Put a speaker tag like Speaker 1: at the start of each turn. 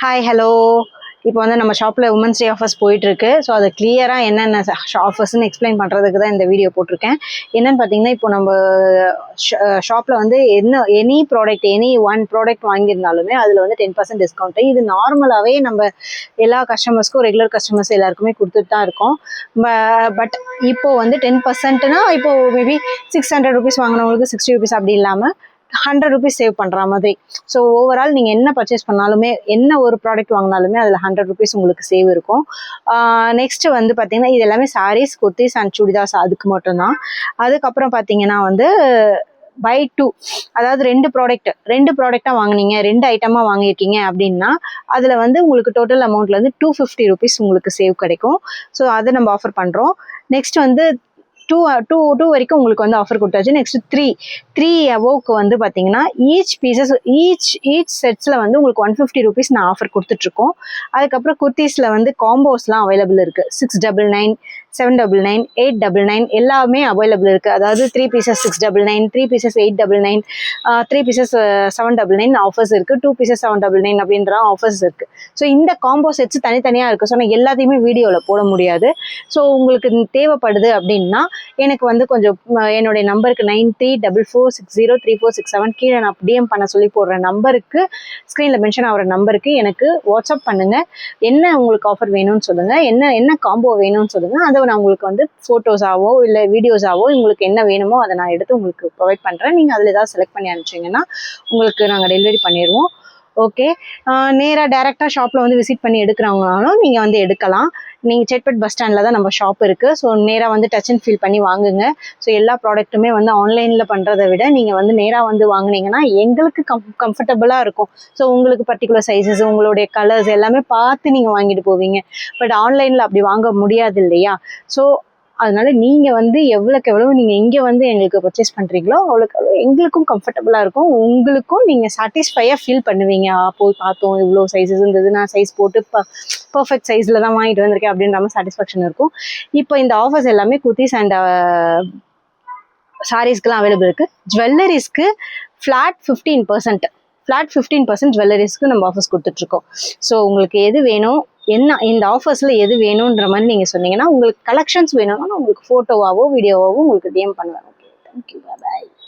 Speaker 1: Hi hello. இப்போ வந்து நம்ம ஷாப்பில் உமன்ஸ் டே ஆஃபர்ஸ் போயிட்டுருக்கு. ஸோ அதை கிளியராக என்னென்ன ஆஃபர்ஸ்ன்னு எக்ஸ்பிளைன் பண்ணுறதுக்கு தான் இந்த வீடியோ போட்டிருக்கேன். என்னென்னு பார்த்தீங்கன்னா, இப்போ நம்ம ஷாப்பில் வந்து எனி ஒன் ப்ராடக்ட் வாங்கியிருந்தாலுமே அதில் வந்து 10% டிஸ்கவுண்ட்டு. இது நார்மலாகவே நம்ம எல்லா கஸ்டமர்ஸ்க்கும், ரெகுலர் கஸ்டமர்ஸ் எல்லாருக்குமே கொடுத்துட்டு தான் இருக்கோம். பட் இப்போது வந்து 10%னா இப்போது மேபி 600 ருபீஸ் வாங்கினவங்களுக்கு 60 ருபீஸ் அப்படி இல்லாமல் 100 ருபீஸ் சேவ் பண்ணுற மாதிரி. ஸோ ஓவரால் நீங்கள் என்ன பர்ச்சேஸ் பண்ணாலுமே, என்ன ஒரு ப்ராடக்ட் வாங்கினாலுமே அதில் 100 ருபீஸ் உங்களுக்கு சேவ் இருக்கும். நெக்ஸ்ட்டு வந்து பார்த்தீங்கன்னா, இது எல்லாமே சாரீஸ், குர்த்திஸ் அண்ட் சுடிதாஸ் அதுக்கு மட்டும்தான். அதுக்கப்புறம் பார்த்தீங்கன்னா வந்து பை 2, அதாவது ரெண்டு ப்ராடக்டாக வாங்கினீங்க, 2 ஐட்டமாக வாங்கியிருக்கீங்க அப்படின்னா அதில் வந்து உங்களுக்கு டோட்டல் அமௌண்ட்லேருந்து 250 ருபீஸ் உங்களுக்கு சேவ் கிடைக்கும். ஸோ அதை நம்ம ஆஃபர் பண்ணுறோம். நெக்ஸ்ட் வந்து 2 வரைக்கும் உங்களுக்கு வந்து ஆஃபர் கொடுத்தாச்சு. நெக்ஸ்ட் 3 அபோவ்க்கு வந்து பார்த்தீங்கன்னா ஈச் செட்ஸில் வந்து உங்களுக்கு 150 ருபீஸ் நான் ஆஃபர் கொடுத்துட்ருக்கோம். அதுக்கப்புறம் குர்த்திஸில் வந்து காம்போஸ்லாம் அவைலபிள் இருக்குது. 699, 799, 899 எல்லாமே அவைலபிள் இருக்குது. அதாவது 3 பீசஸ் 699, 3 பீசஸ் 899, 3 பீசஸ் 799 ஆஃபர்ஸ் இருக்குது. 2 பீசஸ் 799 அப்படின்ற ஆஃபர்ஸ் இருக்குது. ஸோ இந்த காம்போ செட்ஸ் தனித்தனியாக இருக்குது. ஸோ நான் எல்லாத்தையுமே வீடியோவில் போட முடியாது. ஸோ உங்களுக்கு தேவைப்படுது அப்படின்னா எனக்கு வந்து கொஞ்சம் என்னுடைய நம்பருக்கு 9344603467 கீழே நான் டிஎம் பண்ண சொல்லி போடுற நம்பருக்கு, ஸ்க்ரீனில் மென்ஷன் ஆகிற நம்பருக்கு எனக்கு வாட்ஸ்அப் பண்ணுங்கள். என்ன உங்களுக்கு ஆஃபர் வேணும்னு சொல்லுங்கள், என்ன காம்போ வேணும்னு சொல்லுங்கள். அதை நான் உங்களுக்கு வந்து ஃபோட்டோஸாவோ இல்லை வீடியோஸாவோ உங்களுக்கு என்ன வேணுமோ அதை நான் எடுத்து உங்களுக்கு ப்ரொவைட் பண்ணுறேன். நீங்கள் அதில் ஏதாவது செலக்ட் பண்ணி அனுப்பிச்சிங்கன்னா உங்களுக்கு நாங்கள் டெலிவரி பண்ணிடுவோம். ஓகே, நேராக டேரெக்டாக ஷாப்பில் வந்து விசிட் பண்ணி எடுக்கிறவங்கனாலும் நீங்கள் வந்து எடுக்கலாம். நீங்கள் சேட்பட் பஸ் ஸ்டாண்டில் தான் நம்ம ஷாப் இருக்குது. ஸோ நேராக வந்து டச் அண்ட் ஃபீல் பண்ணி வாங்குங்க. ஸோ எல்லா ப்ராடக்ட்டுமே வந்து ஆன்லைனில் பண்ணுறதை விட நீங்கள் வந்து நேராக வந்து வாங்கினீங்கன்னா எங்களுக்கு கம்ஃபர்டபுளாக இருக்கும். ஸோ உங்களுக்கு பர்டிகுலர் சைஸஸ், உங்களுடைய கலர்ஸ் எல்லாமே பார்த்து நீங்கள் வாங்கிட்டு போவீங்க. பட் ஆன்லைனில் அப்படி வாங்க முடியாது இல்லையா? ஸோ அதனால நீங்கள் வந்து எவ்வளோக்கு எவ்வளோ நீங்கள் இங்கே வந்து எங்களுக்கு பர்ச்சேஸ் பண்ணுறீங்களோ அவ்வளோக்கு எவ்வளோ எங்களுக்கும் கம்ஃபர்டபுளாக இருக்கும். உங்களுக்கும் நீங்கள் சாட்டிஸ்ஃபையாக ஃபீல் பண்ணுவீங்க. போய் பார்த்தோம், இவ்வளோ சைஸஸ் இருந்தது, நான் சைஸ் போட்டு பர்ஃபெக்ட் சைஸில் தான் வாங்கிட்டு வந்திருக்கேன் அப்படின்ற மாதிரி சாட்டிஸ்ஃபேக்ஷன் இருக்கும். இப்போ இந்த ஆஃபர்ஸ் எல்லாமே குர்த்திஸ் அண்ட் சாரீஸ்க்கெலாம் அவைலபிள் இருக்குது. ஜுவல்லரிஸ்க்கு ஃப்ளாட் 15% ஜுவல்லரிஸ்க்கு நம்ம ஆஃபர்ஸ் கொடுத்துட்ருக்கோம். ஸோ உங்களுக்கு எது வேணும், என்ன இந்த ஆஃபர்ஸில் எது வேணுன்ற மாதிரி நீங்கள் சொன்னீங்கன்னா, உங்களுக்கு கலெக்ஷன்ஸ் வேணும்னா நான் உங்களுக்கு ஃபோட்டோவாவோ வீடியோவாவோ உங்களுக்கு டிஎம் பண்ணுவேன். ஓகே, தேங்க்யூ, பாய்.